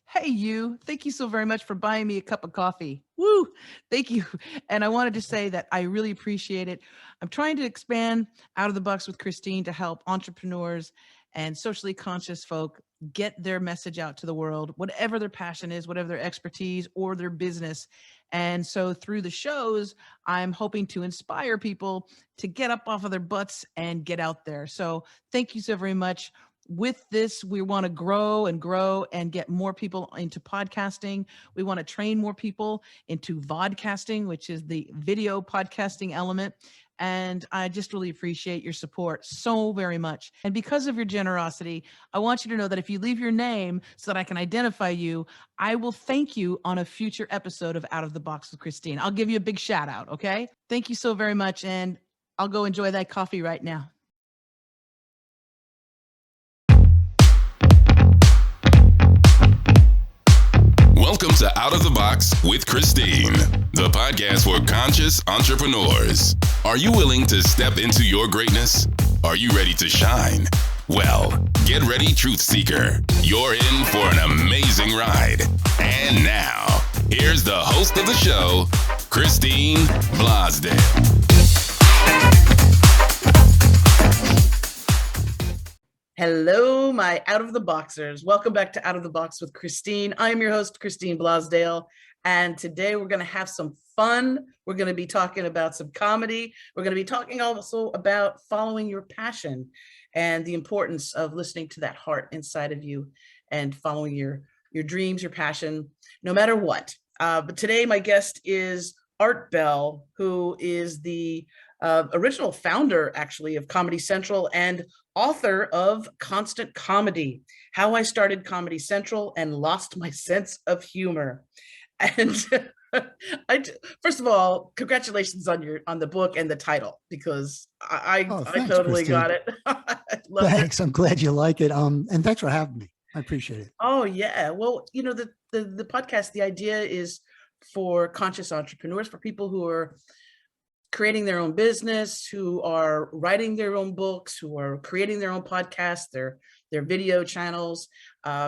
Hey, you. Thank you so very much for buying me a cup of coffee. Woo. Thank you. And I wanted to say that I really appreciate it. I'm trying to expand Out of the Box with Christine to help entrepreneurs and socially conscious folk get their message out to the world, whatever their passion is, whatever their expertise or their business. And so through the shows, I'm hoping to inspire people to get up off of their butts and get out there. So thank you so very much. With this, we want to grow and get more people into podcasting. We want to train more people into vodcasting, which is the video podcasting element. And I just really appreciate your support so very much. And because of your generosity, I want you to know that if you leave your name so that I can identify you, I will thank you on a future episode of Out of the Box with Christine. I'll give you a big shout out. Okay. Thank you so very much. And I'll go enjoy that coffee right now. Welcome to Out of the Box with Christine, the podcast for conscious entrepreneurs. Are you willing to step into your greatness? Are you ready to shine? Well, get ready, truth seeker. You're in for an amazing ride. And now, here's the host of the show, Christine Blosdale. Hello, my Out of the Boxers. Welcome back to Out of the Box with Christine. I'm your host, Christine Blosdale. And today we're going to have some fun. We're going to be talking about some comedy. We're going to be talking also about following your passion and the importance of listening to that heart inside of you and following your dreams, your passion, no matter what. But today my guest is Art Bell, who is the original founder, actually, of Comedy Central and author of Constant Comedy, How I Started Comedy Central and Lost My Sense of Humor. And first of all, congratulations on the book and the title, because I totally Christine. Got it. Thanks. I'm glad you like it. And thanks for having me. I appreciate it. Oh, yeah. Well, you know, the podcast, the idea is for conscious entrepreneurs, for people who are creating their own business, who are writing their own books, who are creating their own podcasts, their video channels,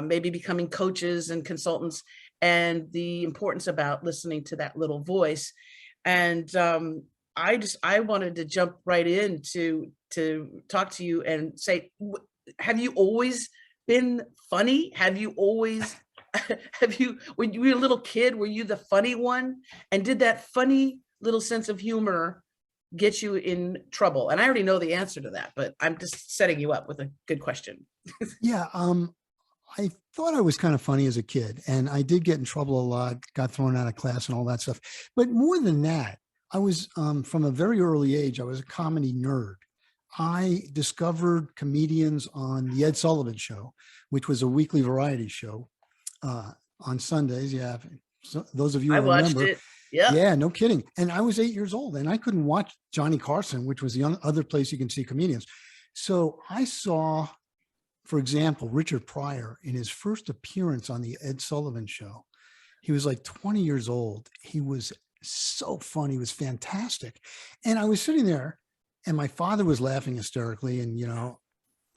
maybe becoming coaches and consultants, and the importance about listening to that little voice. And I wanted to jump right in to talk to you and say, have you always been funny? Have you always when you were a little kid, were you the funny one? And did that funny little sense of humor get you in trouble? And I already know the answer to that, but I'm just setting you up with a good question. Yeah. I thought I was kind of funny as a kid, and I did get in trouble a lot, got thrown out of class and all that stuff. But more than that, I was, from a very early age, I was a comedy nerd. I discovered comedians on the Ed Sullivan Show, which was a weekly variety show on Sundays. Yeah. So those of you who remember, watched it. Yeah, no kidding. And I was 8 years old, and I couldn't watch Johnny Carson, which was the other place you can see comedians. So I saw, for example, Richard Pryor in his first appearance on the Ed Sullivan Show. He was like 20 years old. He was so funny. He was fantastic. And I was sitting there, and my father was laughing hysterically, and, you know,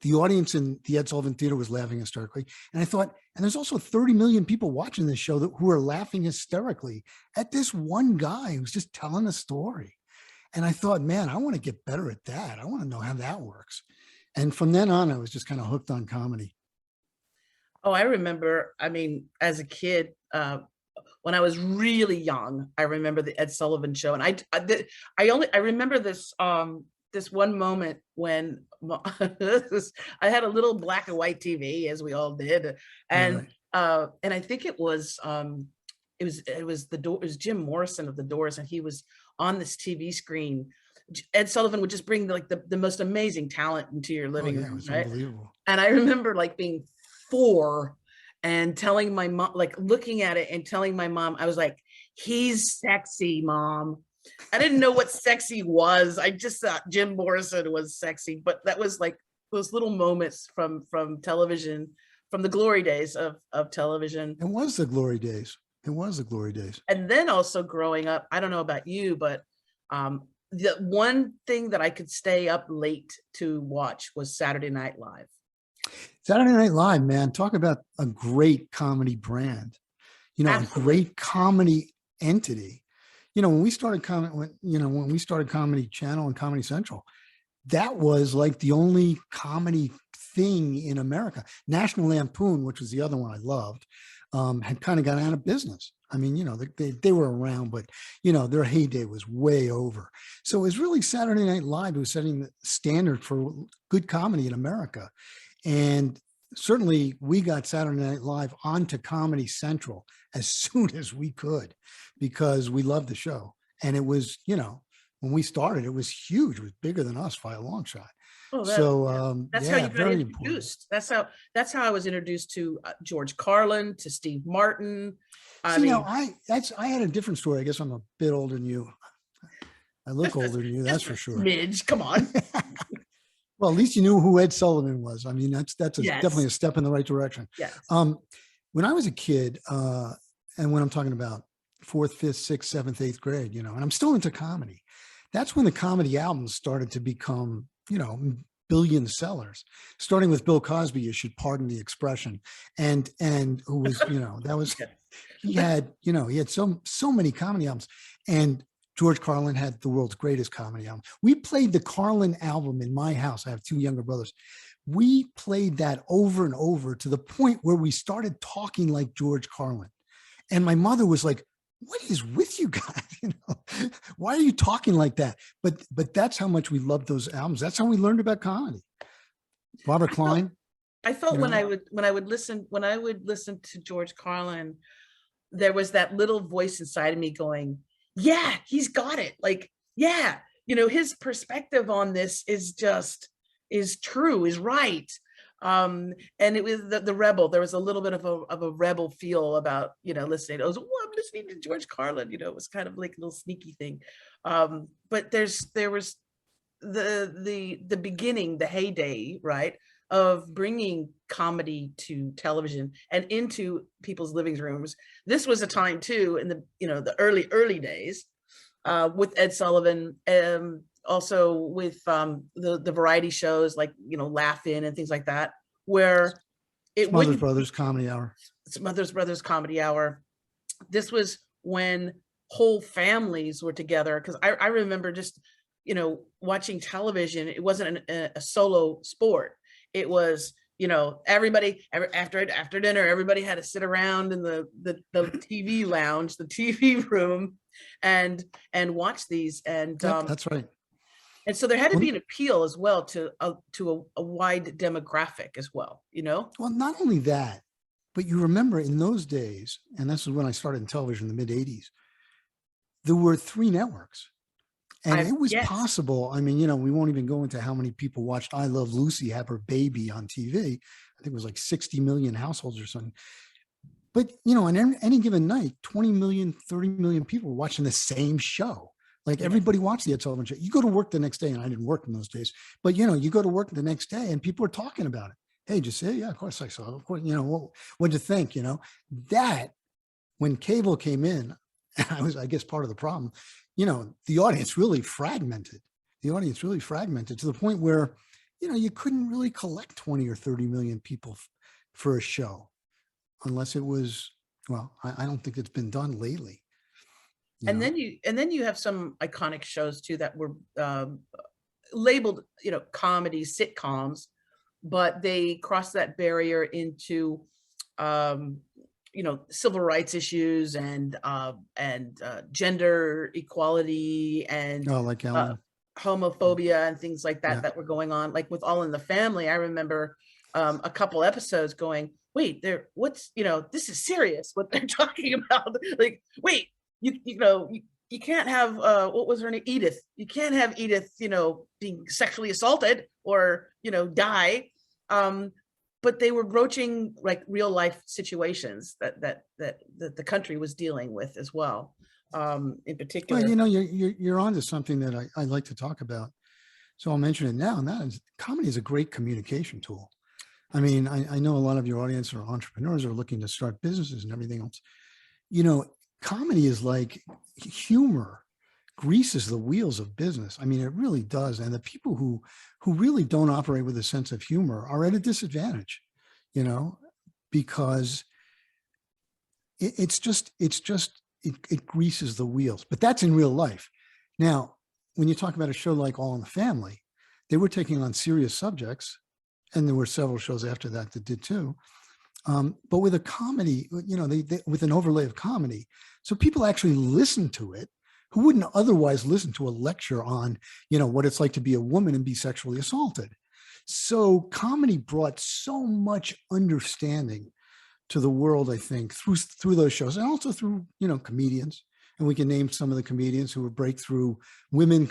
the audience in the Ed Sullivan Theater was laughing hysterically. And I thought, and there's also 30 million people watching this show who are laughing hysterically at this one guy who's just telling a story. And I thought, man, I want to get better at that. I want to know how that works. And from then on, I was just kind of hooked on comedy. Oh, I remember, I mean, as a kid, when I was really young, I remember the Ed Sullivan Show. And I remember this, this one moment when I had a little black and white TV, as we all did, and I think it was Jim Morrison of the Doors, and he was on this TV screen. Ed Sullivan would just bring like the most amazing talent into your living room, right? Unbelievable. And I remember like being 4 and telling my mom, like looking at it and telling my mom, I was like, "He's sexy, Mom." I didn't know what sexy was. I just thought Jim Morrison was sexy, but that was like those little moments from television, from the glory days of television. It was the glory days. It was the glory days. And then also growing up, I don't know about you, but the one thing that I could stay up late to watch was Saturday Night Live. Saturday Night Live, man, talk about a great comedy brand, a Absolutely. great comedy entity. When we started when we started Comedy Channel and Comedy Central, that was like the only comedy thing in America. National Lampoon, which was the other one I loved, had kind of gone out of business. I mean, they were around, but their heyday was way over. So it was really Saturday Night Live who was setting the standard for good comedy in America. And certainly we got Saturday Night Live onto Comedy Central as soon as we could, because we loved the show. And it was, when we started, it was huge. It was bigger than us by a long shot. Oh, that's how Yeah, you got very introduced. That's how I was introduced to George Carlin, to Steve Martin. I important. mean, I had a different story. I guess I'm a bit older than you. I look older than you, that's for sure. Smidge, come on. Well, at least you knew who Ed Sullivan was. I mean, that's Yes. definitely a step in the right direction. Yes. When I was a kid, and when I'm talking about 4th, 5th, 6th, 7th, 8th grade, and I'm still into comedy, that's when the comedy albums started to become, billion sellers, starting with Bill Cosby, you should pardon the expression. And who was, that was, he had so many comedy albums. And George Carlin had the world's greatest comedy album. We played the Carlin album in my house. I have 2 younger brothers. We played that over and over to the point where we started talking like George Carlin. And my mother was like, what is with you guys? Why are you talking like that? But that's how much we loved those albums. That's how we learned about comedy. Robert Klein. I felt when I would listen to George Carlin, there was that little voice inside of me going, yeah, he's got it. Like, yeah, his perspective on this is true, is right. And it was the rebel. There was a little bit of a rebel feel about, listening. I was, I'm listening to George Carlin, it was kind of like a little sneaky thing. But there was the beginning, the heyday, right, of bringing comedy to television and into people's living rooms. This was a time too, in the early days, with Ed Sullivan, also with the variety shows like Laugh In and things like that, where Smothers Brothers Comedy Hour. Smothers Brothers Comedy Hour. This was when whole families were together, because I remember just watching television. It wasn't a solo sport. It was, everybody after dinner, everybody had to sit around in the TV lounge, the TV room, and watch these. And that's right. And so there had to be an appeal as well to a wide demographic as well, Well, not only that, but you remember in those days, and this is when I started in television in the mid 80s, there were 3 networks. And it was possible. I mean, we won't even go into how many people watched I Love Lucy have her baby on TV. I think it was like 60 million households or something. But, on any given night, 20 million, 30 million people were watching the same show. Like everybody watched the Ed Sullivan Show. You go to work the next day, and I didn't work in those days, but, you go to work the next day and people are talking about it. Hey, did you see it? Yeah, of course I saw it. Of course, what'd you think? That when cable came in, I was, I guess, part of the problem. The audience really fragmented. To the point where, you couldn't really collect 20 or 30 million people for a show unless it was, well, I don't think it's been done lately. And then you have some iconic shows too that were labeled, comedy sitcoms, but they crossed that barrier into civil rights issues and gender equality and like homophobia and things like that that were going on, like with All in the Family. I remember a couple episodes going, wait, this is serious what they're talking about. Like, wait, you can't have what was her name, Edith. You can't have Edith, being sexually assaulted or die. But they were broaching like real life situations that the country was dealing with as well. In particular, well, you're onto something that I like to talk about, so I'll mention it now. And that is, comedy is a great communication tool. I mean, I know a lot of your audience are entrepreneurs, are looking to start businesses and everything else. Comedy is like humor greases the wheels of business. I mean, it really does. And the people who really don't operate with a sense of humor are at a disadvantage. you know, because it greases the wheels. But that's in real life. Now, when you talk about a show like All in the Family, they were taking on serious subjects, and there were several shows after that that did too. But with a comedy, you know, they with an overlay of comedy, so people actually listen to it who wouldn't otherwise listen to a lecture on, you know, what it's like to be a woman and be sexually assaulted. So comedy brought so much understanding to the world, I think, through those shows, and also through, you know, comedians. And we can name some of the comedians who were breakthrough women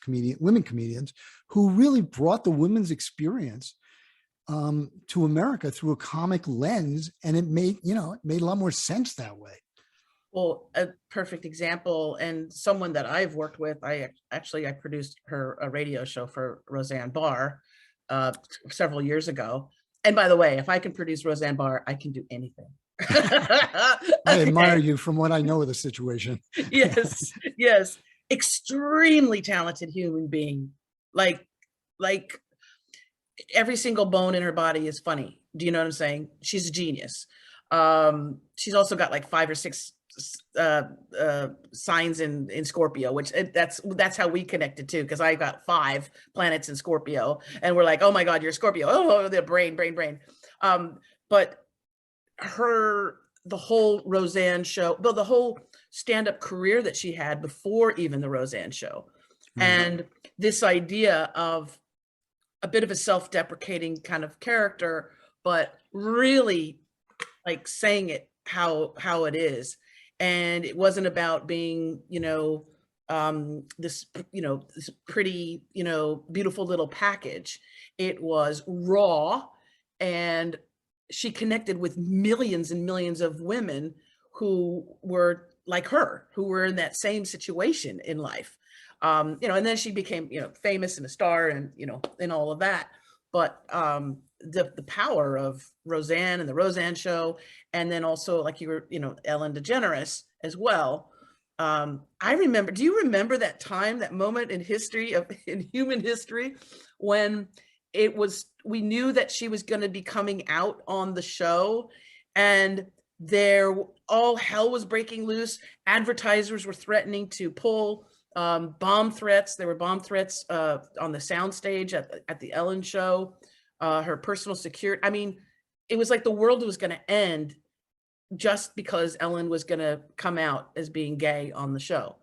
comedians who really brought the women's experience to America through a comic lens, and it made a lot more sense that way. Well, a perfect example, and someone that I've worked with, I produced a radio show for Roseanne Barr several years ago. And by the way, if I can produce Roseanne Barr, I can do anything. I admire you from what I know of the situation. Yes. Extremely talented human being. Like every single bone in her body is funny. Do you know what I'm saying? She's a genius. She's also got like 5 or 6 signs in Scorpio, which that's how we connected too, because I got 5 planets in Scorpio, and we're like, oh my God, you're a Scorpio. Oh, the brain. But the whole Roseanne show, the whole stand-up career that she had before even the Roseanne show, and this idea of a bit of a self-deprecating kind of character, but really like saying it how it is. And it wasn't about being, this pretty, beautiful little package. It was raw, and she connected with millions and millions of women who were like her, who were in that same situation in life. And then she became, famous and a star, and, and all of that. But the power of Roseanne and the Roseanne show, and then also, like you were, Ellen DeGeneres as well. I remember, do you remember that time, that moment in human history, when we knew that she was going to be coming out on the show, and all hell was breaking loose. Advertisers were threatening to pull bomb threats. There were bomb threats on the soundstage at the Ellen show. Her personal security. I mean, it was like the world was going to end just because Ellen was going to come out as being gay on the show.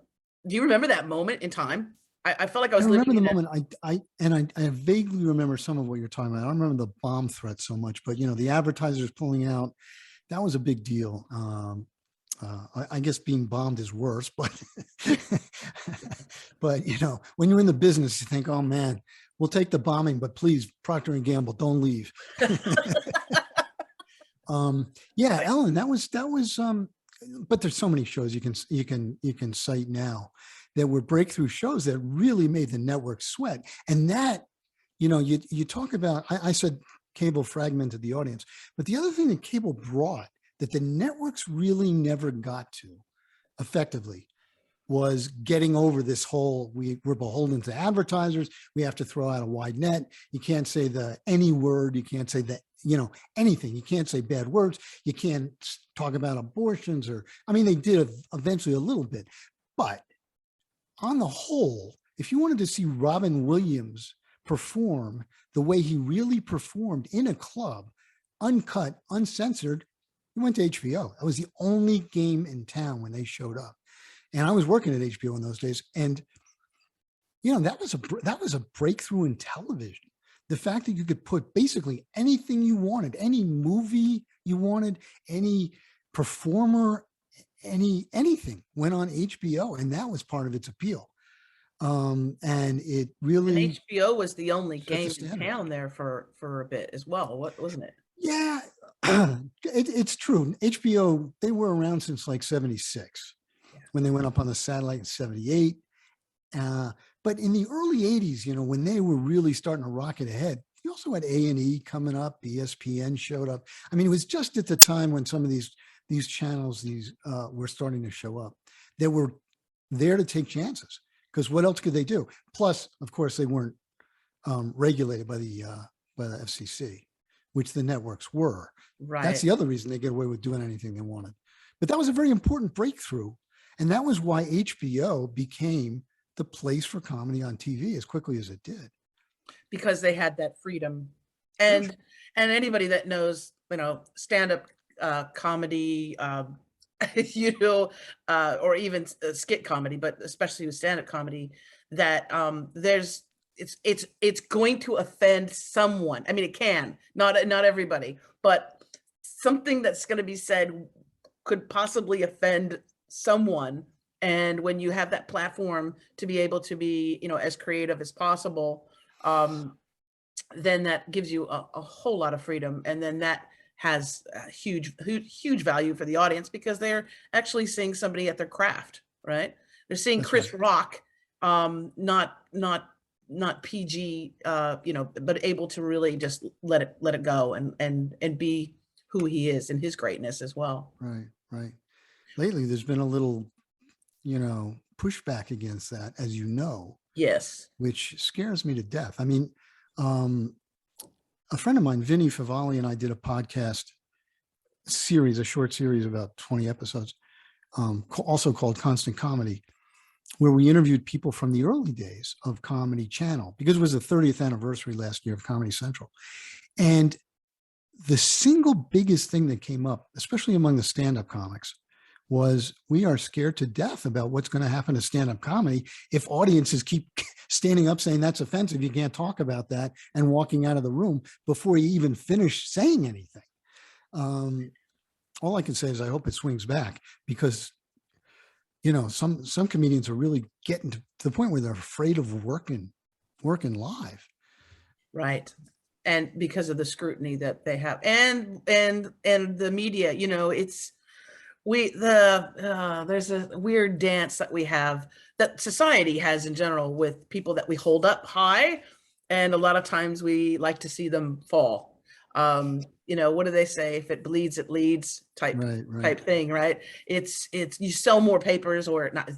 Do you remember that moment in time? I felt like I was. I remember the moment. I vaguely remember some of what you're talking about. I don't remember the bomb threat so much, but the advertisers pulling out, that was a big deal. I guess being bombed is worse, but when you're in the business, you think, oh man, we'll take the bombing, but please, Procter & Gamble, don't leave. Ellen, that was, but there's so many shows you can cite now that were breakthrough shows that really made the network sweat. And that, you talk about, I said cable fragmented the audience, but the other thing that cable brought that the networks really never got to effectively was getting over this whole, we're beholden to advertisers. We have to throw out a wide net. You can't say any word. You can't say anything. You can't say bad words. You can't talk about abortions they did eventually a little bit, but on the whole, if you wanted to see Robin Williams perform the way he really performed in a club, uncut, uncensored, he went to HBO. That was the only game in town when they showed up. And I was working at HBO in those days. And, that was a breakthrough in television. The fact that you could put basically anything you wanted, any movie you wanted, any performer, anything went on HBO. And that was part of its appeal. And it really. And HBO was the only game in town there for a bit as well, wasn't it? Yeah, it's true. HBO, they were around since like 76 when they went up on the satellite in 78. But in the early 80s, when they were really starting to rocket ahead, you also had A&E coming up, ESPN showed up. I mean, it was just at the time when some of these channels, were starting to show up. They were there to take chances, because what else could they do? Plus, of course, they weren't regulated by the FCC. which the networks were. Right. That's the other reason they get away with doing anything they wanted. But that was a very important breakthrough. And that was why HBO became the place for comedy on TV as quickly as it did. Because they had that freedom. And anybody that knows, stand-up comedy, or even skit comedy, but especially with stand-up comedy, that it's going to offend someone. I mean, it can, not everybody, but something that's going to be said could possibly offend someone. And when you have that platform to be able to be, as creative as possible, then that gives you a whole lot of freedom. And then that has a huge value for the audience, because they're actually seeing somebody at their craft, right? They're seeing That's Chris right. Rock, not PG, but able to really just let it go and be who he is and his greatness as well. Right. Lately, there's been a little, pushback against that, as you know. Yes. Which scares me to death. I mean, a friend of mine, Vinny Favali, and I did a podcast series, a short series, about 20 episodes, also called Constant Comedy, where we interviewed people from the early days of Comedy Channel, because it was the 30th anniversary last year of Comedy Central. And the single biggest thing that came up, especially among the stand-up comics, was we are scared to death about what's going to happen to stand-up comedy if audiences keep standing up saying that's offensive, you can't talk about that, and walking out of the room before you even finish saying anything. All I can say is I hope it swings back, because some comedians are really getting to the point where they're afraid of working live. Right. And because of the scrutiny that they have, and the media, there's a weird dance that we have, that society has in general, with people that we hold up high, and a lot of times we like to see them fall. What do they say? If it bleeds, it leads type thing, right? It's you sell more papers, or not.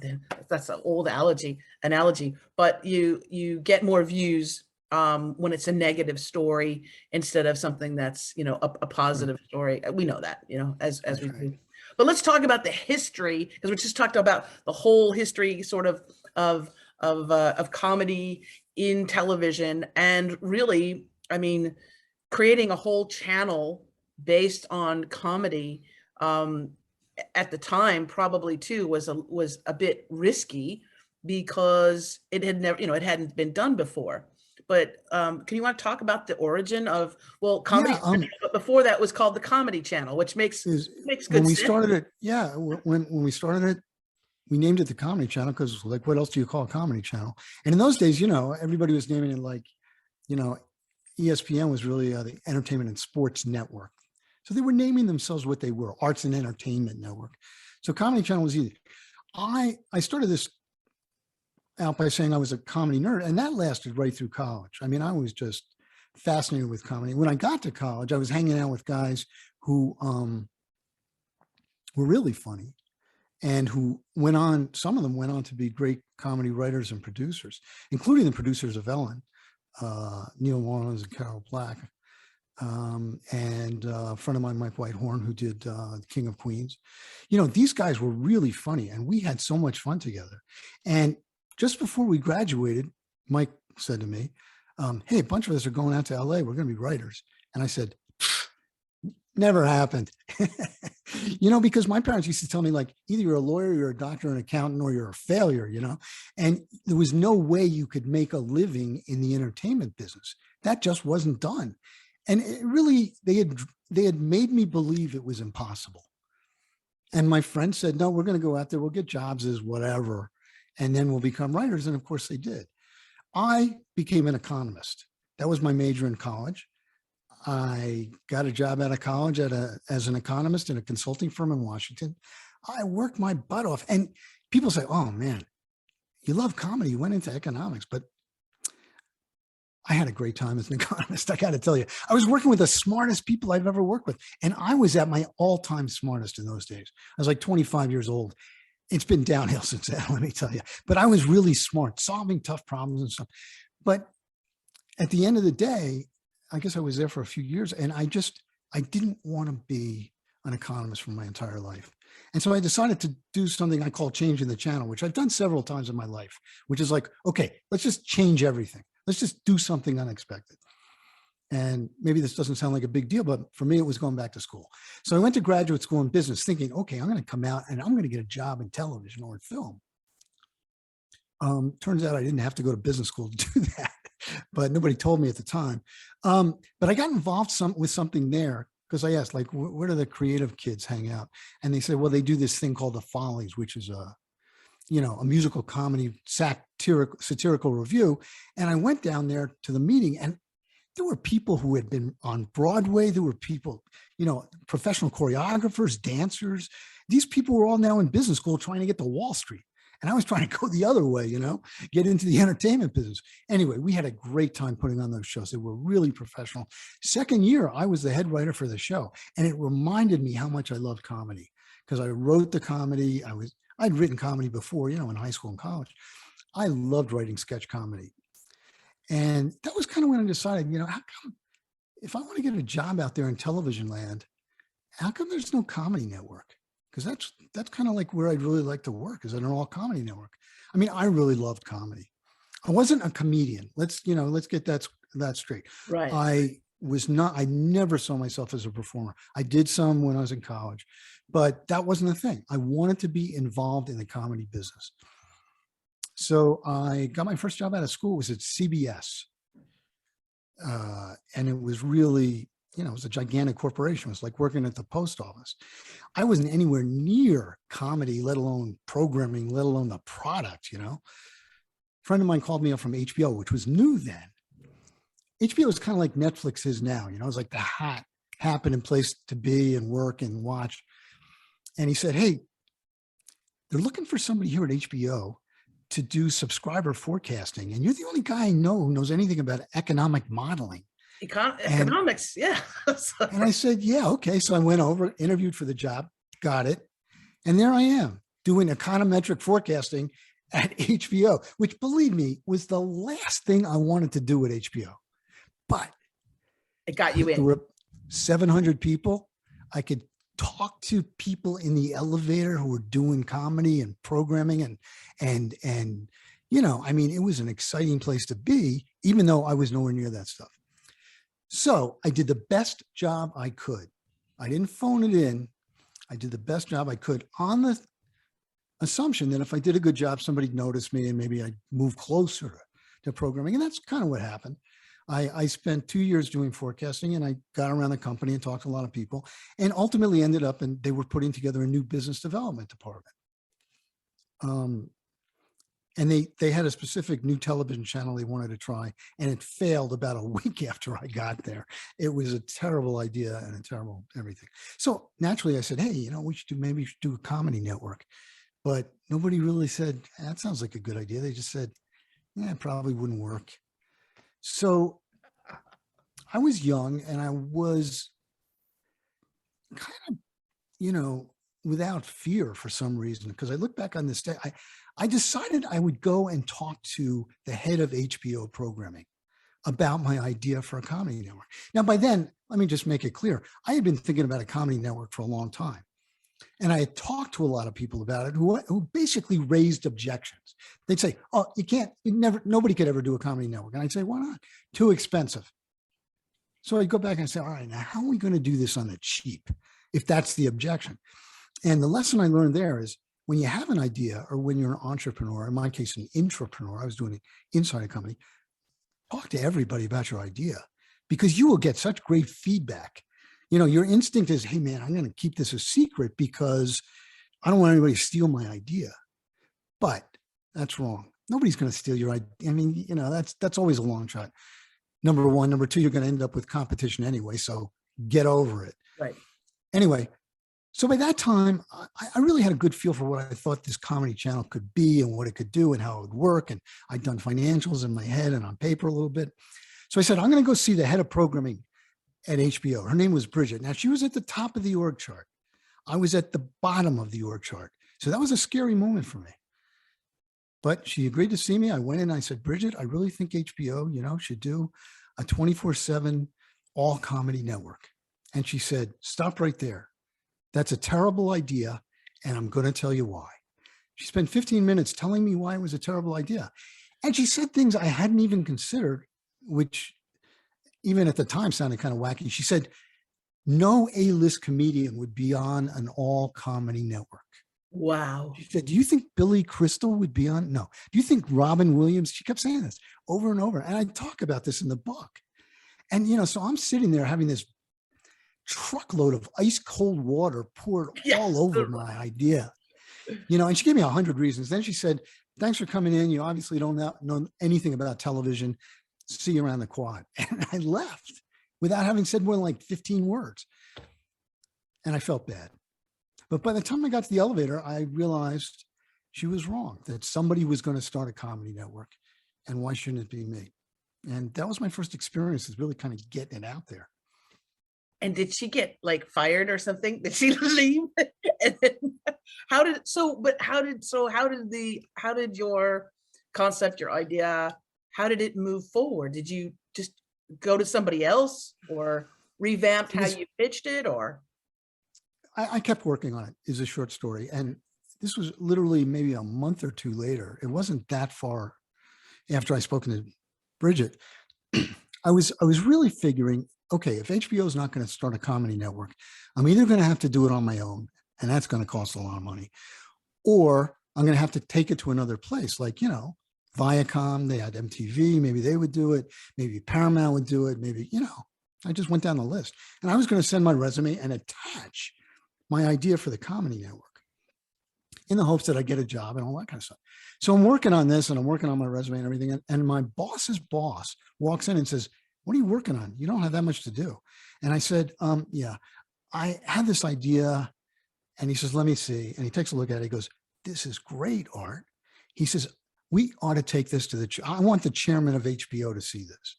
That's an old analogy, but you get more views when it's a negative story instead of something that's a positive story. We know that, as we do. But let's talk about the history, because we just talked about the whole history sort of comedy in television, and really, I mean, creating a whole channel based on comedy at the time probably too was a bit risky, because it had never, it hadn't been done before. But can you want to talk about the origin of, Comedy Central, but before that was called the Comedy Channel, which makes good sense. When we started it, when we started it, we named it the Comedy Channel, because what else do you call a comedy channel? And in those days, everybody was naming it ESPN was really the Entertainment and Sports Network. So they were naming themselves what they were, Arts and Entertainment Network. So Comedy Channel was easy. I started this out by saying I was a comedy nerd, and that lasted right through college. I mean, I was just fascinated with comedy. When I got to college, I was hanging out with guys who were really funny, and who some of them went on to be great comedy writers and producers, including the producers of Ellen, Neil Warnes and Carol Black, and a friend of mine, Mike Whitehorn, who did King of Queens. These guys were really funny, and we had so much fun together. And just before we graduated, Mike said to me, hey, a bunch of us are going out to LA. We're going to be writers. And I said, never happened. Because my parents used to tell me, either you're a lawyer, you're a doctor, an accountant, or you're a failure, and there was no way you could make a living in the entertainment business. That just wasn't done. And it really, they had made me believe it was impossible. And my friend said, no, we're going to go out there. We'll get jobs as whatever, and then we'll become writers. And of course they did. I became an economist. That was my major in college. I got a job out of college as an economist in a consulting firm in Washington. I worked my butt off. And people say, oh man, you love comedy, you went into economics. But I had a great time as an economist. I got to tell you, I was working with the smartest people I've ever worked with. And I was at my all-time smartest in those days. I was 25 years old. It's been downhill since then, let me tell you. But I was really smart, solving tough problems and stuff. But at the end of the day, I guess I was there for a few years, and I didn't want to be an economist for my entire life. And so I decided to do something I call changing the channel, which I've done several times in my life, which is like, okay, let's just change everything. Let's just do something unexpected. And maybe this doesn't sound like a big deal, but for me, it was going back to school. So I went to graduate school in business thinking, okay, I'm going to come out and I'm going to get a job in television or in film. Turns out I didn't have to go to business school to do that, but nobody told me at the time. But I got involved with something there because I asked, like, where do the creative kids hang out? And they said, well, they do this thing called the Follies, which is a musical comedy satirical review. And I went down there to the meeting, and there were people who had been on Broadway. There were people, professional choreographers, dancers. These people were all now in business school trying to get to Wall Street. And I was trying to go the other way, get into the entertainment business. Anyway, we had a great time putting on those shows. They were really professional. Second year, I was the head writer for the show. And it reminded me how much I loved comedy because I wrote the comedy. I'd written comedy before, in high school and college. I loved writing sketch comedy. And that was kind of when I decided, how come if I want to get a job out there in television land, how come there's no comedy network? Because that's kind of like where I'd really like to work, is at an all comedy network. I mean, I really loved comedy. I wasn't a comedian. Let's get that straight. Right. I never saw myself as a performer. I did some when I was in college, but that wasn't a thing. I wanted to be involved in the comedy business. So I got my first job out of school. It was at CBS. And it was really, it was a gigantic corporation. It was like working at the post office. I wasn't anywhere near comedy, let alone programming, let alone the product, A friend of mine called me up from HBO, which was new then. HBO was kind of like Netflix is now, it was like the hot happening place to be and work and watch. And he said, hey, they're looking for somebody here at HBO to do subscriber forecasting. And you're the only guy I know who knows anything about economic modeling. Economics, yeah. And I said, yeah, okay. So I went over, interviewed for the job, got it. And there I am doing econometric forecasting at HBO, which, believe me, was the last thing I wanted to do at HBO. But it got you in. There were 700 people. I could talk to people in the elevator who were doing comedy and programming and it was an exciting place to be, even though I was nowhere near that stuff. So I did the best job I could. I didn't phone it in. I did the best job I could on the assumption that if I did a good job, somebody'd notice me and maybe I'd move closer to programming. And that's kind of what happened. I spent 2 years doing forecasting, and I got around the company and talked to a lot of people, and ultimately ended up, and they were putting together a new business development department. And they had a specific new television channel they wanted to try, and it failed about a week after I got there. It was a terrible idea and a terrible everything. So naturally I said, hey, we should do a comedy network. But nobody really said, that sounds like a good idea. They just said, yeah, it probably wouldn't work. So I was young, and I was kind of, without fear for some reason, because I look back on this day, I decided I would go and talk to the head of HBO programming about my idea for a comedy network. Now, by then, let me just make it clear, I had been thinking about a comedy network for a long time. And I had talked to a lot of people about it who basically raised objections. They'd say, oh, nobody could ever do a comedy network. And I'd say, why not? Too expensive. So I'd go back and say, all right, now how are we going to do this on the cheap if that's the objection? And the lesson I learned there is when you have an idea, or when you're an entrepreneur, in my case, an intrapreneur, I was doing it inside a company, talk to everybody about your idea, because you will get such great feedback. Your instinct is, hey man, I'm going to keep this a secret because I don't want anybody to steal my idea. But that's wrong. Nobody's going to steal your idea. I mean, that's always a long shot. Number one. Number two, you're going to end up with competition anyway. So get over it. Right. Anyway, so by that time, I really had a good feel for what I thought this comedy channel could be and what it could do and how it would work. And I'd done financials in my head and on paper a little bit. So I said, I'm going to go see the head of programming at HBO. Her name was Bridget. Now, she was at the top of the org chart. I was at the bottom of the org chart. So that was a scary moment for me. But she agreed to see me. I went in and I said, Bridget, I really think HBO, should do a 24/7 all comedy network. And she said, stop right there. That's a terrible idea. And I'm going to tell you why. She spent 15 minutes telling me why it was a terrible idea. And she said things I hadn't even considered, which even at the time sounded kind of wacky. She said, no A-list comedian would be on an all comedy network. Wow. She said, do you think Billy Crystal would be on? No. Do you think Robin Williams? She kept saying this over and over. And I talk about this in the book. And, so I'm sitting there having this truckload of ice cold water poured all over my idea, and she gave me 100 reasons. Then she said, thanks for coming in. You obviously don't know anything about television. See you around the quad. And I left without having said more than like 15 words. And I felt bad. But by the time I got to the elevator, I realized she was wrong, that somebody was going to start a comedy network. And why shouldn't it be me? And that was my first experience, is really kind of getting it out there. And did she get like fired or something? Did she leave? And then how did your concept, your idea, how did it move forward? Did you just go to somebody else or revamped how you pitched it, or? I kept working on it, is a short story. And this was literally maybe a month or two later. It wasn't that far after I spoken to Bridget. I was really figuring, okay, if HBO is not going to start a comedy network, I'm either going to have to do it on my own, and that's going to cost a lot of money, or I'm going to have to take it to another place, like, Viacom, they had MTV, maybe they would do it, maybe Paramount would do it, maybe, I just went down the list. And I was going to send my resume and attach my idea for the comedy network in the hopes that I get a job and all that kind of stuff. So I'm working on this, and I'm working on my resume and everything. And my boss's boss walks in and says, what are you working on? You don't have that much to do. And I said, yeah, I had this idea. And he says, let me see. And he takes a look at it. He goes, this is great, Art. He says, we ought to take this to I want the chairman of HBO to see this.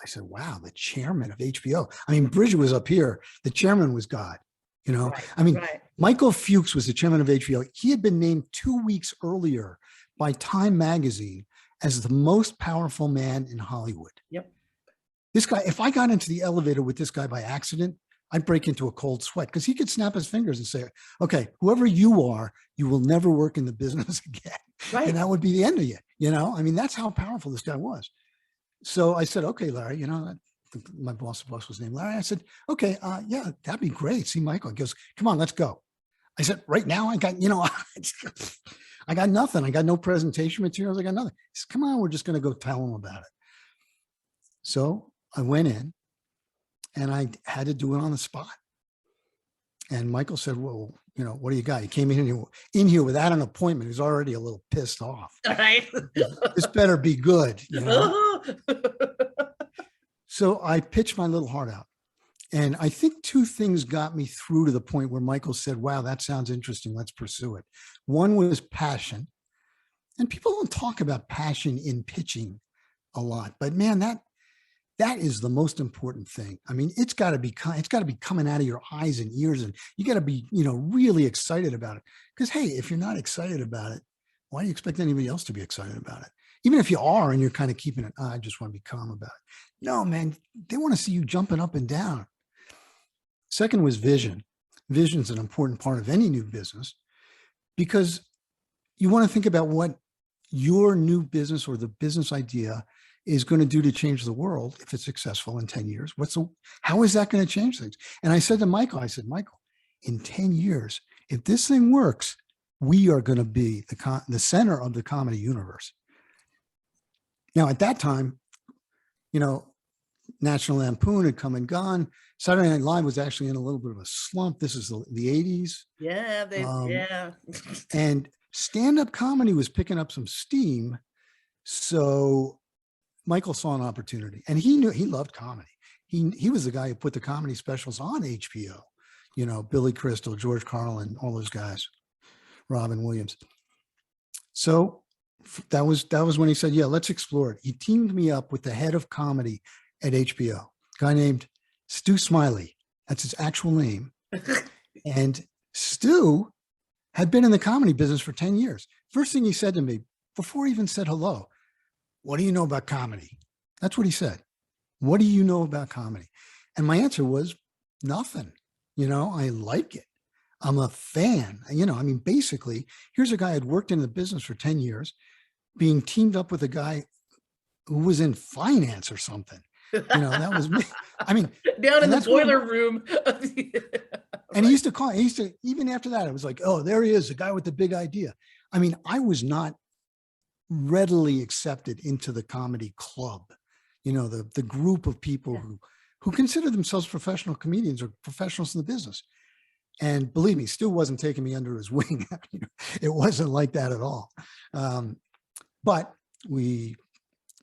I said, wow, the chairman of HBO. I mean, Bridget was up here. The chairman was God. Right. Michael Fuchs was the chairman of HBO. He had been named 2 weeks earlier by Time Magazine as the most powerful man in Hollywood. Yep. This guy, if I got into the elevator with this guy by accident, I'd break into a cold sweat, because he could snap his fingers and say, okay, whoever you are, you will never work in the business again. Right. And that would be the end of you. That's how powerful this guy was. So I said, okay, Larry, my boss was named Larry. I said, okay, yeah, that'd be great. See Michael. He goes, come on, let's go. I said, right now I got, I got nothing. I got no presentation materials. I got nothing. He said, come on, we're just going to go tell him about it. So I went in and I had to do it on the spot. And Michael said, well, what do you got? He came in here without an appointment. He's already a little pissed off. All right. This better be good. So I pitched my little heart out. And I think two things got me through to the point where Michael said, wow, that sounds interesting. Let's pursue it. One was passion. And people don't talk about passion in pitching a lot, but man, that is the most important thing. I mean, it's got to be coming out of your eyes and ears, and you got to be, really excited about it. Because, hey, if you're not excited about it, why do you expect anybody else to be excited about it? Even if you are, and you're kind of keeping it, I just want to be calm about it. No, man, they want to see you jumping up and down. Second was vision. Vision is an important part of any new business, because you want to think about what your new business or the business idea is going to do to change the world if it's successful in 10 years. How is that going to change things? And I said to Michael, Michael, in 10 years, if this thing works, we are going to be the center of the comedy universe. Now, at that time, National Lampoon had come and gone. Saturday Night Live was actually in a little bit of a slump. This is the 80s. Yeah, yeah. And stand-up comedy was picking up some steam. So Michael saw an opportunity, and he loved comedy. He was the guy who put the comedy specials on HBO, Billy Crystal, George Carlin, all those guys, Robin Williams. So that was when he said, yeah, let's explore it. He teamed me up with the head of comedy at HBO, a guy named Stu Smiley. That's his actual name. And Stu had been in the comedy business for 10 years. First thing he said to me, before he even said hello, what do you know about comedy? That's what he said. What do you know about comedy? And my answer was nothing. I like it. I'm a fan. I mean, basically, here's a guy who'd worked in the business for 10 years, being teamed up with a guy who was in finance or something. That was me. I mean, down in and the that's where- boiler room. And he used to, even after that, it was like, oh, there he is, the guy with the big idea. I mean, I was not readily accepted into the comedy club, the group of people who consider themselves professional comedians or professionals in the business. And believe me, Stu wasn't taking me under his wing. It wasn't like that at all. But we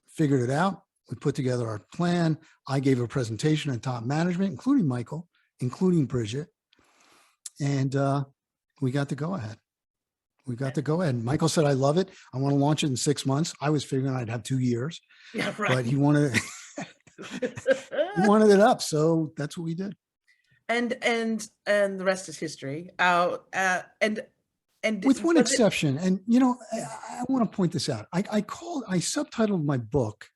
figured it out. We put together our plan. I gave a presentation on top management, including Michael, including Bridget. And we got the go ahead. Michael said, I love it. I want to launch it in 6 months. I was figuring I'd have 2 years, Yeah, right. but he wanted it up. So that's what we did. And the rest is history. And With one exception, and I want to point this out. I subtitled my book,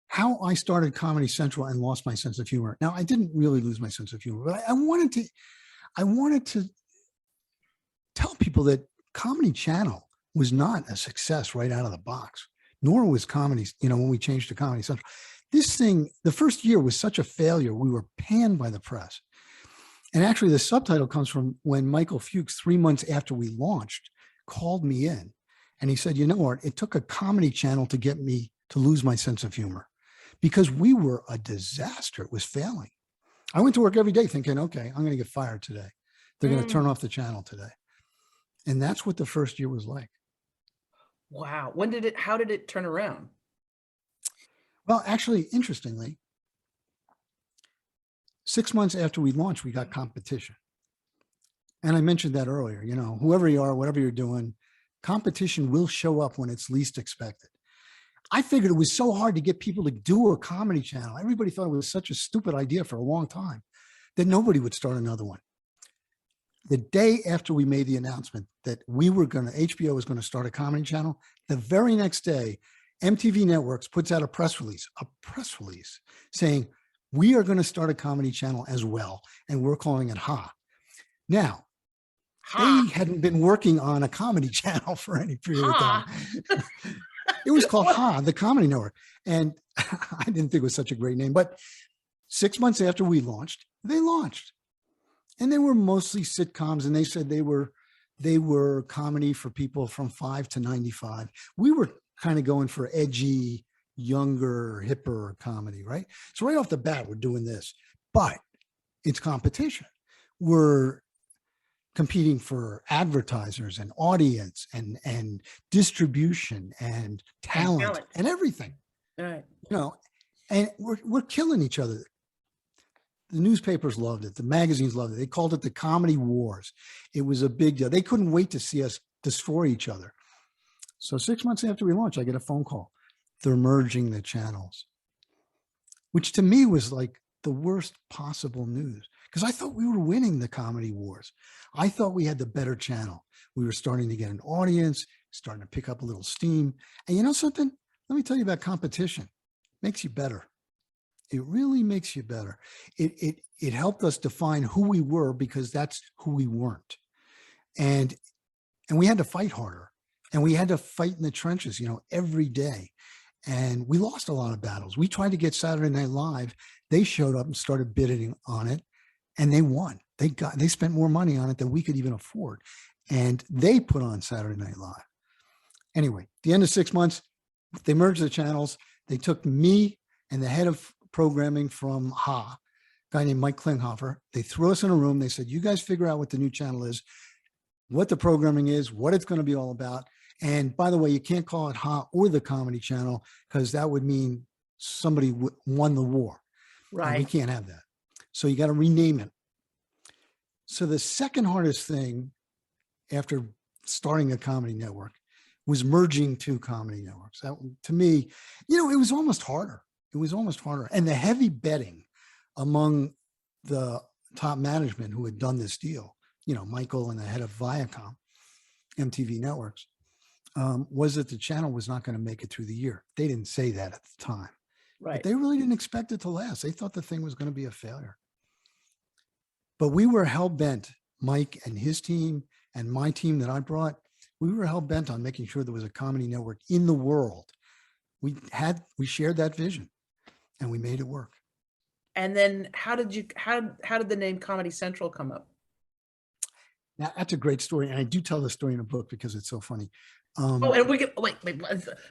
How I Started Comedy Central and Lost My Sense of Humor. Now, I didn't really lose my sense of humor, but I wanted to tell people that Comedy Channel was not a success right out of the box, nor was comedy, when we changed to Comedy Central. This thing, the first year was such a failure. We were panned by the press. And actually the subtitle comes from when Michael Fuchs, 3 months after we launched, called me in and he said, you know what, it took a Comedy Channel to get me to lose my sense of humor because we were a disaster. It was failing. I went to work every day thinking, okay, I'm going to get fired today. They're going to turn off the channel today. And that's what the first year was like. Wow. How did it turn around? Well, actually, interestingly, 6 months after we launched, we got competition. And I mentioned that earlier, whoever you are, whatever you're doing, competition will show up when it's least expected. I figured it was so hard to get people to do a comedy channel. Everybody thought it was such a stupid idea for a long time that nobody would start another one. The day after we made the announcement that HBO was going to start a comedy channel, the very next day, MTV Networks puts out a press release saying, we are going to start a comedy channel as well, and we're calling it Ha. Now, they hadn't been working on a comedy channel for any period of time. It was called Ha, the Comedy Network. And I didn't think it was such a great name, but 6 months after we launched, they launched. And they were mostly sitcoms, and they said they were comedy for people from 5 to 95. We were kind of going for edgy, younger, hipper comedy, right? So right off the bat, we're doing this, but it's competition. We're competing for advertisers and audience and distribution and talent and everything. All right. And we're killing each other. The newspapers loved it. The magazines loved it. They called it the Comedy Wars. It was a big deal. They couldn't wait to see us destroy each other. So 6 months after we launched, I get a phone call. They're merging the channels, which to me was like the worst possible news because I thought we were winning the Comedy Wars. I thought we had the better channel. We were starting to get an audience, starting to pick up a little steam. And you know something? Let me tell you about competition. It makes you better. It really makes you better. It helped us define who we were because that's who we weren't. And we had to fight harder, and we had to fight in the trenches, every day. And we lost a lot of battles. We tried to get Saturday Night Live. They showed up and started bidding on it, and they won. They spent more money on it than we could even afford. And they put on Saturday Night Live. Anyway, at the end of 6 months, they merged the channels. They took me and the head of programming from Ha, a guy named Mike Klinghoffer. They threw us in a room. They said, you guys figure out what the new channel is, what the programming is, what it's going to be all about. And by the way, you can't call it Ha or the Comedy Channel because that would mean somebody won the war. Right. And we can't have that. So you got to rename it. So the second hardest thing after starting a comedy network was merging two comedy networks. That, to me, it was almost harder. It was almost harder. And the heavy betting among the top management who had done this deal, Michael and the head of Viacom, MTV Networks, was that the channel was not going to make it through the year. They didn't say that at the time, But Right. they really didn't expect it to last. They thought the thing was going to be a failure. But we were hell-bent, Mike and his team and my team that I brought, we were hell-bent on making sure there was a comedy network in the world. We shared that vision and we made it work. And then how did the name Comedy Central come up? Now, that's a great story. And I do tell the story in a book because it's so funny. Oh, and we can wait,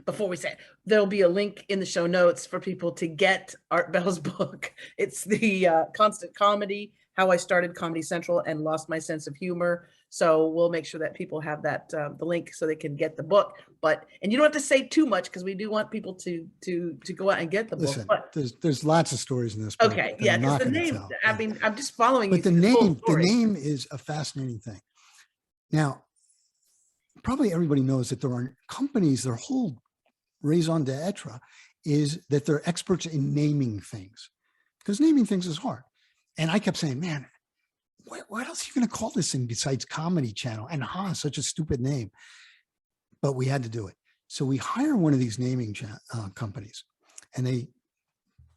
before we say it, there'll be a link in the show notes for people to get Art Bell's book. It's the Constant Comedy, How I Started Comedy Central and Lost My Sense of Humor. So we'll make sure that people have that the link so they can get the book. And you don't have to say too much because we do want people to go out and get the Listen, book. But there's lots of stories in this book. okay, that yeah, I'm because not the gonna name, tell. I mean, I'm just following you But the through whole name story. is a fascinating thing. Now, probably everybody knows that there are companies, their whole raison d'etre is that they're experts in naming things, because naming things is hard. And I kept saying, man, what else are you going to call this thing besides Comedy Channel? And such a stupid name. But we had to do it. So we hire one of these naming companies, and they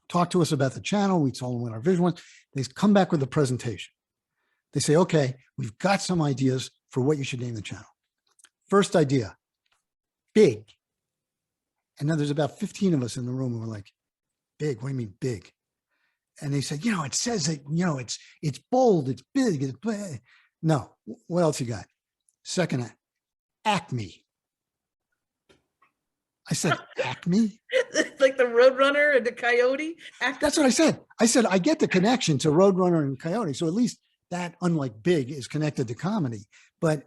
talk to us about the channel. We told them what our vision was. They come back with a presentation. They say, okay, we've got some ideas for what you should name the channel. First idea, big. And now there's about 15 of us in the room and we're like, big? What do you mean big? And they said, it says that, it's bold, it's big, it's big. No, what else you got? Second, Acme. I said, Acme? Like the Roadrunner and the Coyote? That's what I said. I said, I get the connection to Roadrunner and Coyote. So at least that, unlike big, is connected to comedy. But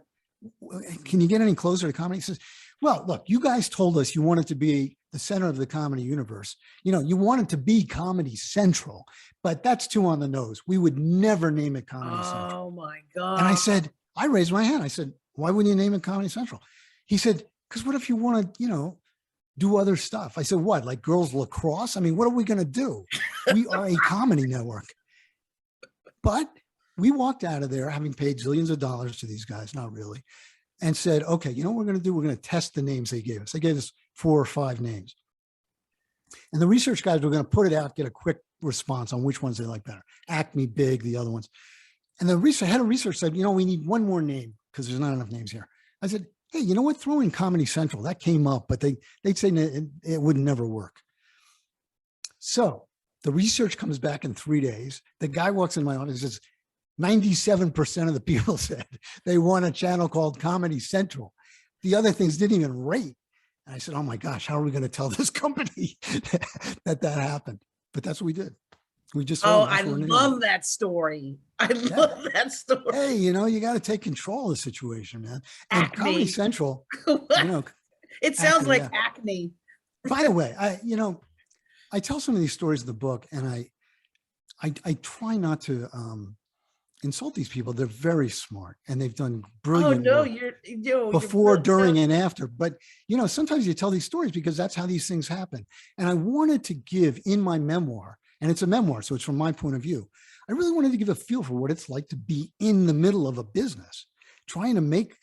can you get any closer to comedy? He says, well, look, you guys told us you wanted to be the center of the comedy universe. You wanted to be Comedy Central, but that's too on the nose. We would never name it Comedy Central. Oh my God. And I said, I raised my hand. I said, why wouldn't you name it Comedy Central? He said, because what if you want to, do other stuff? I said, what, like girls lacrosse? I mean, what are we going to do? We are a comedy network. But we walked out of there having paid zillions of dollars to these guys, not really, and said, okay, you know what we're going to do? We're going to test the names they gave us. They gave us 4 or 5 names. And the research guys were going to put it out, get a quick response on which ones they like better. Acme, big, the other ones. And the head of research said, we need one more name because there's not enough names here. I said, hey, you know what? Throw in Comedy Central. That came up, but they'd say it would never work. So the research comes back in 3 days. The guy walks in my office and says, 97% of the people said they want a channel called Comedy Central. The other things didn't even rate. And I said, oh my gosh, how are we going to tell this company that happened? But that's what we did. We just, I love that story. I love that story. Hey, you got to take control of the situation, man. And Acme. Comedy Central, it sounds Acme, like yeah. Acme. By the way, I tell some of these stories in the book, and I try not to insult these people. They're very smart and they've done brilliant work before, during, and after. But sometimes you tell these stories because that's how these things happen. And I wanted to give in my memoir, and it's a memoir, so it's from my point of view. I really wanted to give a feel for what it's like to be in the middle of a business, trying to make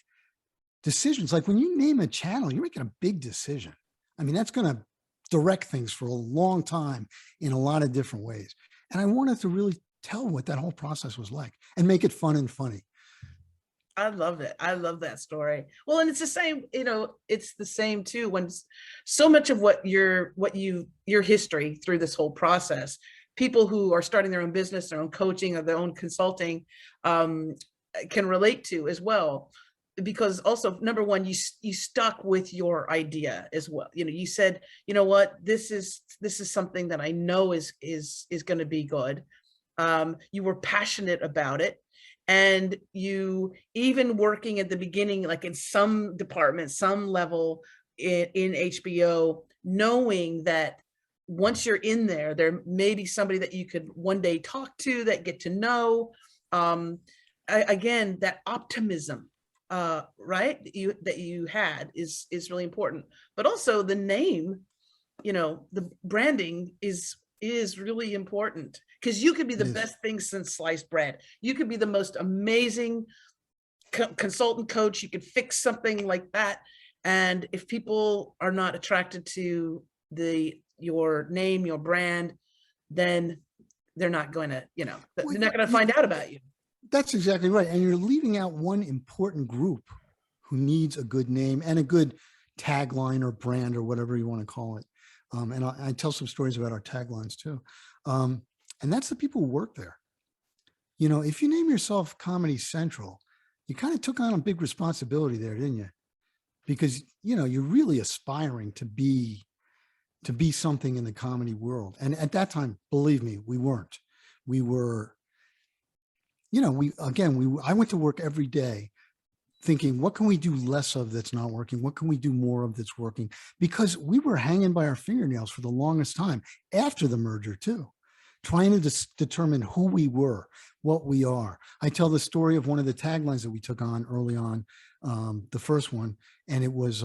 decisions. Like when you name a channel, you're making a big decision. I mean, that's going to direct things for a long time in a lot of different ways. And I wanted to really tell what that whole process was like and make it fun and funny. I love it. I love that story. Well, and it's the same, it's the same too, when so much of your history through this whole process, people who are starting their own business, their own coaching or their own consulting can relate to as well. Because also, number one, you stuck with your idea as well. You said, you know what, this is something that I know is going to be good. You were passionate about it. And you, even working at the beginning, like in some department, some level in HBO, knowing that once you're in there, there may be somebody that you could one day talk to, that get to know. Again, that optimism, right, that you had is really important. But also the name, the branding is really important, because you could be the best thing since sliced bread. You could be the most amazing consultant coach. You could fix something like that. And if people are not attracted to the your name, your brand, then they're not going to, they're not going to find out about you. That's exactly right. And you're leaving out one important group who needs a good name and a good tagline or brand or whatever you want to call it. And I tell some stories about our taglines too. And that's the people who work there. If you name yourself Comedy Central, you kind of took on a big responsibility there, didn't you? Because, you're really aspiring to be something in the comedy world. And at that time, believe me, we weren't. We were, I went to work every day thinking, what can we do less of that's not working? What can we do more of that's working? Because we were hanging by our fingernails for the longest time after the merger too, trying to determine who we were, what we are. I tell the story of one of the taglines that we took on early on, the first one, and it was,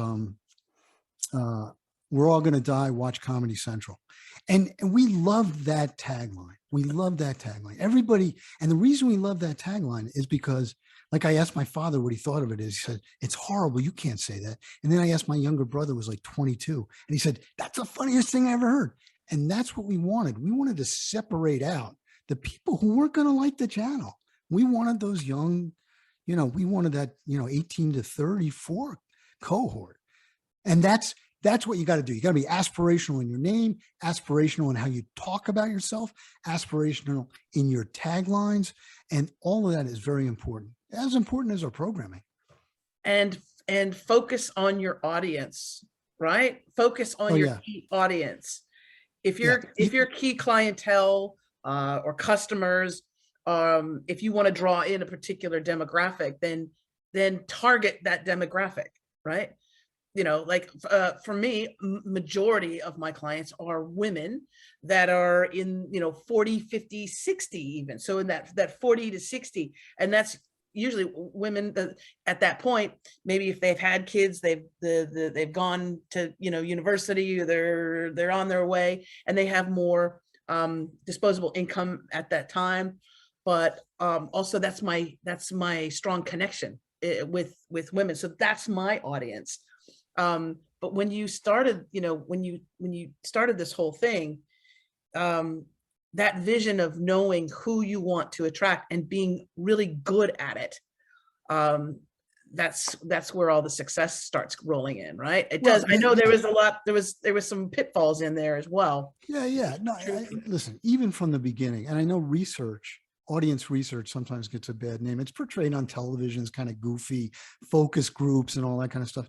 we're all going to die, watch Comedy Central. And we love that tagline. We love that tagline. Everybody, and the reason we love that tagline is because, like, I asked my father what he thought of it. He said, it's horrible. You can't say that. And then I asked my younger brother, who was like 22, and he said, that's the funniest thing I ever heard. And that's what we wanted. We wanted to separate out the people who weren't going to like the channel. We wanted those young, we wanted that, 18 to 34 cohort. And that's what you got to do. You got to be aspirational in your name, aspirational in how you talk about yourself, aspirational in your taglines. And all of that is very important, as important as our programming. And focus on your audience, right? Focus on your key audience. If your key clientele or customers, if you want to draw in a particular demographic, then target that demographic, right? For me, majority of my clients are women that are in, 40, 50, 60 even. So in that 40 to 60, and that's usually women at that point, maybe if they've had kids, they've gone to, university, or they're on their way, and they have more disposable income at that time. But also that's my strong connection with women. So that's my audience. But when you started, when you started this whole thing, that vision of knowing who you want to attract and being really good at it, that's where all the success starts rolling in, right? It does. I know there was some pitfalls in there as well. Yeah. No, listen, even from the beginning, and I know audience research sometimes gets a bad name. It's portrayed on television as kind of goofy, focus groups and all that kind of stuff.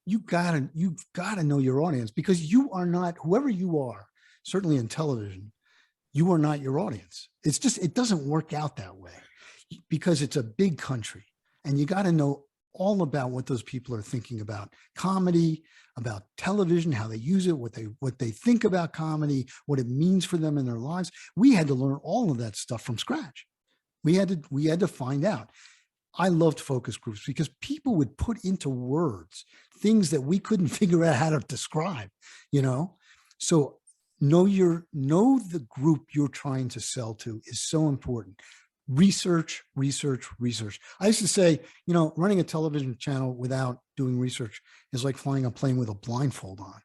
You've got to know your audience, because you are not, whoever you are, certainly in television, you are not your audience. It's just, it doesn't work out that way, because it's a big country, and you got to know all about what those people are thinking about comedy, about television, how they use it, what they think about comedy, what it means for them in their lives. We had to learn all of that stuff from scratch. We had to find out. I loved focus groups because people would put into words things that we couldn't figure out how to describe, So know the group you're trying to sell to is so important. Research. I used to say, running a television channel without doing research is like flying a plane with a blindfold on.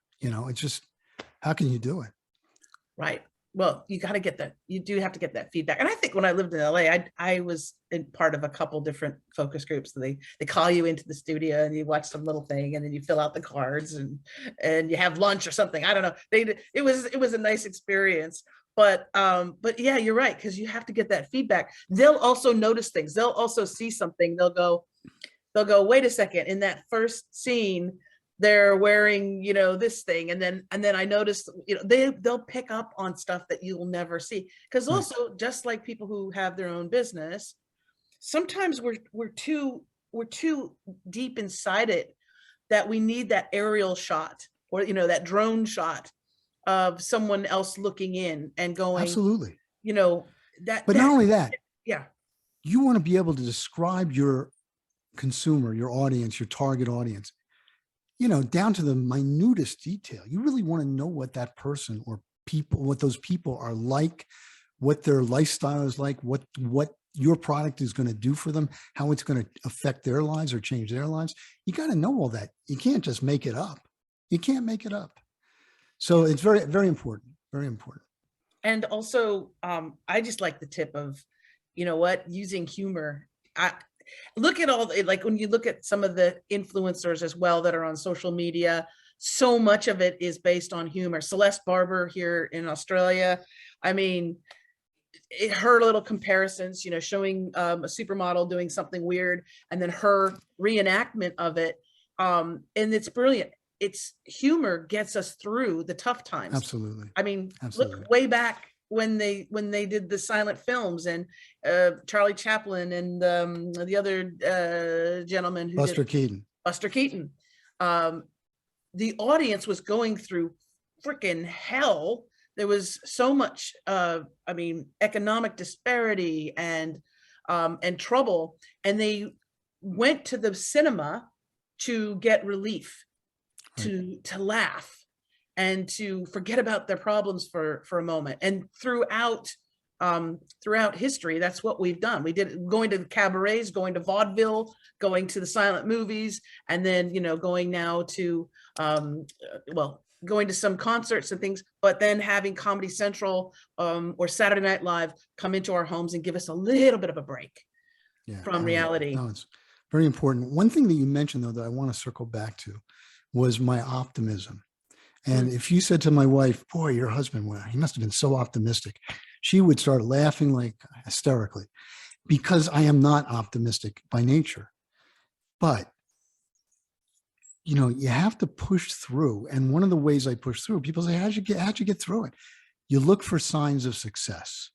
It's just, how can you do it? Right. Well, you got to get that. You do have to get that feedback. And I think when I lived in LA, I was in part of a couple different focus groups. They call you into the studio and you watch some little thing, and then you fill out the cards and you have lunch or something. I don't know. It was a nice experience. But yeah, you're right, because you have to get that feedback. They'll also notice things. They'll also see something. They'll go, wait a second. In that first scene, they're wearing, this thing. And then I noticed, they'll pick up on stuff that you'll never see. Because also, just like people who have their own business, sometimes we're too deep inside it that we need that aerial shot, or, that drone shot of someone else looking in and going, absolutely, that. But not only that, yeah, you want to be able to describe your consumer, your audience, your target audience, down to the minutest detail. You really want to know what that person or people, what those people are like, what their lifestyle is like, what your product is going to do for them, how it's going to affect their lives or change their lives. You got to know all that. You can't just make it up. You can't make it up. So it's very, very important. Very important. And also, I just like the tip of, you know what, using humor. I look at all like when you look at some of the influencers as well that are on social media, so much of it is based on humor. Celeste Barber here in Australia, I mean, her little comparisons, you know, showing a supermodel doing something weird and then her reenactment of it. And it's brilliant. It's humor gets us through the tough times. Absolutely. I mean, Absolutely. look way back when they did the silent films and Charlie Chaplin and the other gentleman who Buster Keaton. Buster Keaton. The audience was going through freaking hell. There was so much, I mean, economic disparity and trouble, and they went to the cinema to get relief, to laugh, and to forget about their problems for a moment. And throughout history, that's what we've done. We did, going to the cabarets, going to vaudeville, going to the silent movies, and then, you know, going now to going to some concerts and things, but then having Comedy Central or Saturday Night Live come into our homes and give us a little bit of a break from reality. No, it's very important. One thing that you mentioned, though, that I want to circle back to was my optimism. And if you said to my wife, boy, your husband, well, he must have been so optimistic, she would start laughing like hysterically, because I am not optimistic by nature. But you know, you have to push through. And one of the ways I push through, people say, how'd you get through it? You look for signs of success,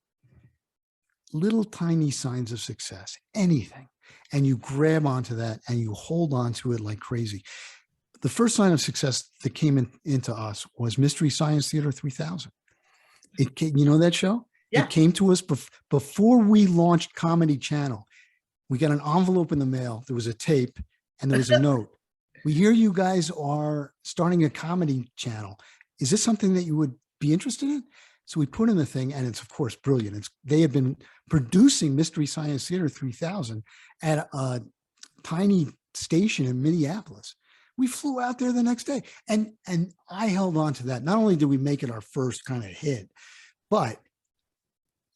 little tiny signs of success, anything. And you grab onto that and you hold on to it like crazy. The first sign of success that came into us was Mystery Science Theater 3000. It came, you know that show? Yeah. It came to us before we launched Comedy Channel. We got an envelope in the mail. There was a tape and there was a note. We hear you guys are starting a comedy channel. Is this something that you would be interested in? So we put in the thing, and it's of course brilliant. They had been producing Mystery Science Theater 3000 at a tiny station in Minneapolis. We flew out there the next day, and I held on to that. Not only did we make it our first kind of hit, but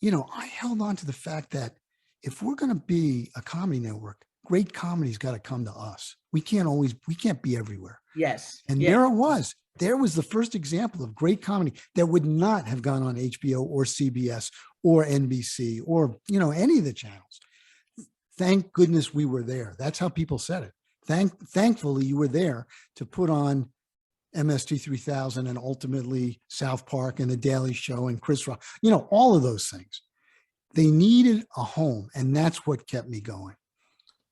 you know, I held on to the fact that if we're going to be a comedy network, great comedy's got to come to us. We can't be everywhere. Yes. And there it was. There was the first example of great comedy that would not have gone on HBO or CBS or NBC or, you know, any of the channels. Thank goodness we were there. That's how people said it. Thankfully you were there to put on MST 3000 and ultimately South Park and The Daily Show and Chris Rock, you know, all of those things. They needed a home, and that's what kept me going.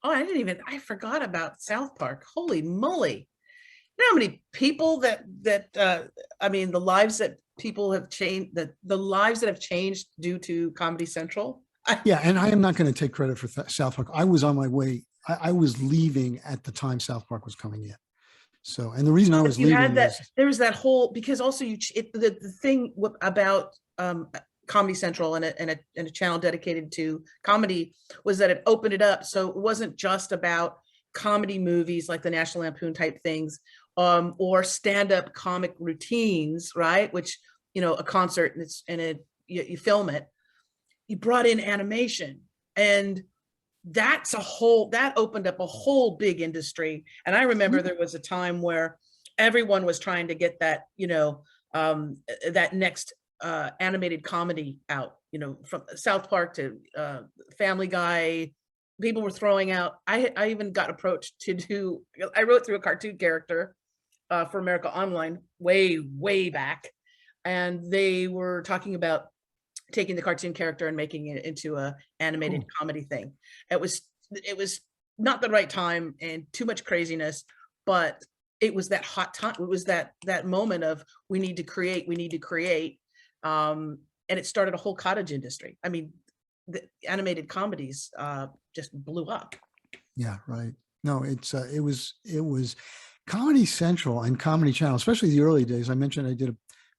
Oh, I forgot about South Park. Holy moly. You know how many people I mean, the lives that people have changed, the lives that have changed due to Comedy Central. Yeah. And I am not going to take credit for South Park. I was on my way. I was leaving at the time South Park was coming in. So, and the reason I was leaving there was that whole, because also the thing about Comedy Central and a channel dedicated to comedy was that it opened it up. So it wasn't just about comedy movies like the National Lampoon type things, or stand-up comic routines, right? Which, you know, a concert and you film it. You brought in animation, and that opened up a whole big industry. And I remember there was a time where everyone was trying to get that, you know, that next animated comedy out, you know, from South Park to Family Guy. People were throwing out. I even got approached I wrote through a cartoon character for America Online way back, and they were talking about taking the cartoon character and making it into a animated comedy thing. It was not the right time and too much craziness, but it was that hot time. It was that moment of we need to create. And it started a whole cottage industry. I mean, the animated comedies just blew up. Yeah, right. No, it was Comedy Central and Comedy Channel, especially the early days. I mentioned I did a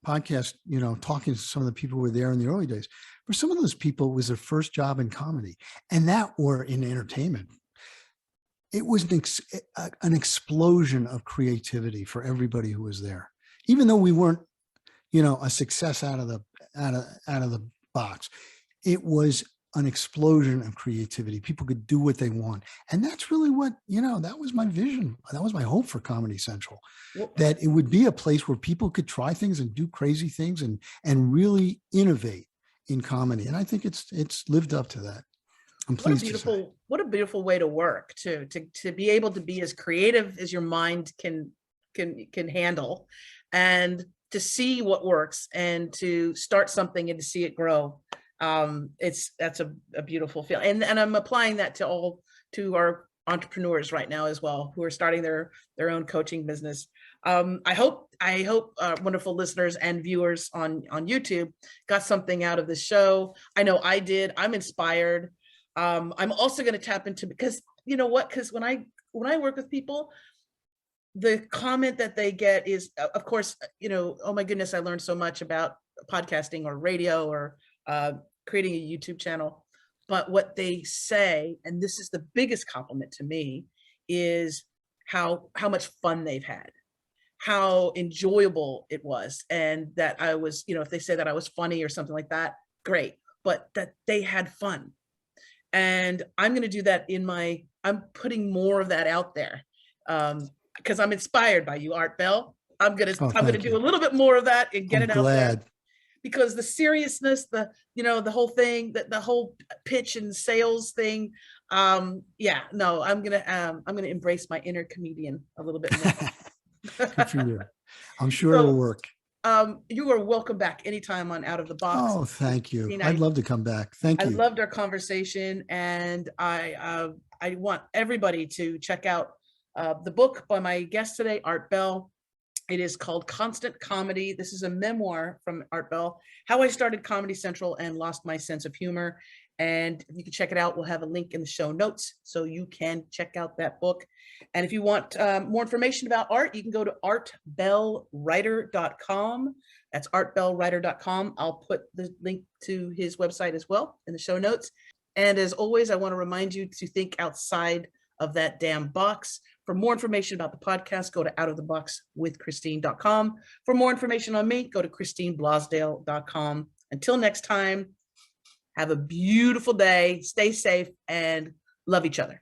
podcast, you know, talking to some of the people who were there in the early days. For some of those people, it was their first job in comedy, and that were in entertainment. It was an explosion of creativity for everybody who was there. Even though we weren't a success out of the box. It was an explosion of creativity. People could do what they want. And that's really what, that was my vision. That was my hope for Comedy Central, that it would be a place where people could try things and do crazy things and really innovate in comedy. And I think it's lived up to that. I'm pleased to say. What a beautiful way to work too, to be able to be as creative as your mind can handle, and to see what works and to start something and to see it grow. That's a beautiful feel. And I'm applying that to our entrepreneurs right now as well, who are starting their own coaching business. I hope wonderful listeners and viewers on YouTube got something out of the show. I know I did. I'm inspired. I'm also going to tap into, because you know what, because when I work with people, the comment that they get is, of course, oh my goodness, I learned so much about podcasting or radio or creating a YouTube channel. But what they say, and this is the biggest compliment to me, is how much fun they've had, how enjoyable it was. And that I was, if they say that I was funny or something like that, great, but that they had fun. And I'm going to do that I'm putting more of that out there. Because I'm inspired by you, Art Bell. I'm gonna do a little bit more of that and get it out there. Because the seriousness, the whole thing, the whole pitch and sales thing, I'm gonna embrace my inner comedian a little bit more. Good for you. I'm sure it'll work. You are welcome back anytime on Out of the Box. Oh, thank you. I'd love to come back. Thank you. I loved our conversation, and I want everybody to check out the book by my guest today, Art Bell. It is called Constant Comedy. This is a memoir from Art Bell, how I started Comedy Central and lost my sense of humor. And you can check it out. We'll have a link in the show notes so you can check out that book. And if you want more information about Art, you can go to artbellwriter.com. That's artbellwriter.com. I'll put the link to his website as well in the show notes. And as always, I want to remind you to think outside of that damn box. For more information about the podcast, go to outoftheboxwithchristine.com. For more information on me, go to christineblasdale.com. Until next time, have a beautiful day, stay safe, and love each other.